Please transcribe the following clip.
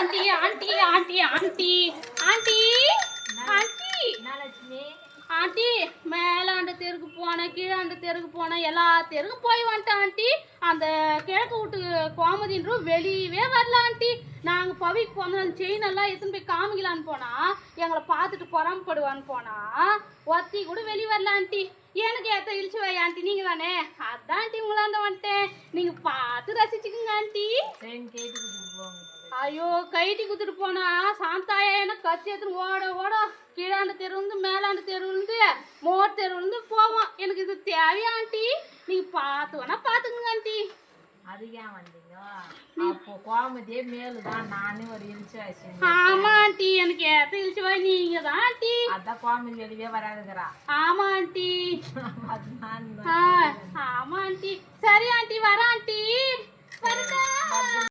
Aunty ஆண்டி ஆண்டி ஆண்டி ஆண்டி ஆண்டி ஆண்டி மேலாண்ட தெருக்கு போனேன், கீழாண்ட தெருக்கு போனேன், எல்லா தெருக்கும் போய் வந்துட்டேன் ஆண்டி. அந்த கிழக்கு வீட்டு கோமதின்றும் வெளியவே வரல ஆண்டி. நாங்கள் பவிக்கு போனோம், அந்த செயின் எல்லாம் எடுத்துன்னு போய் காமிக்கலான்னு போனா எங்களை பார்த்துட்டு பொறாமப்படுவான்னு போனா ஒத்தி கூட வெளியே வரல ஆண்டி. எனக்கு ஏற்ற இழிச்சு வை ஆண்டி, நீங்கள் தானே? அதான் ஆண்டி உங்களாண்ட வந்துட்டேன், நீங்கள் பார்த்து ரசிச்சுக்குங்க ஆண்டி. ஐயோ கைட்டி குத்துட்டு போனா சாந்தாயா என்ன கத்தி எடுத்துன்னு ஓட ஓட கீழாண்ட தெருவுந்து மேலாண்ட தெருவுந்து மோர் தெருவுந்து போவோம். எனக்கு இது தேவையா ஆண்டி? நீங்க பார்த்து வேணா பார்த்துக்குங்க ஆண்டி. அது ஏன் வந்தீங்க? அப்போ கோமதியே மேலுதான், நானே ஒரு இழிச்சு வாசி. ஆமா ஆண்டி, எனக்கு ஏத்த இழிச்சு வாய் நீங்க தான் ஆண்டி. அதான் கோமதி வெளியே வராதுங்கிறா. ஆமா ஆண்டி. அதுதான் ஆமா ஆண்டி. சரி ஆண்டி, வர ஆண்டி.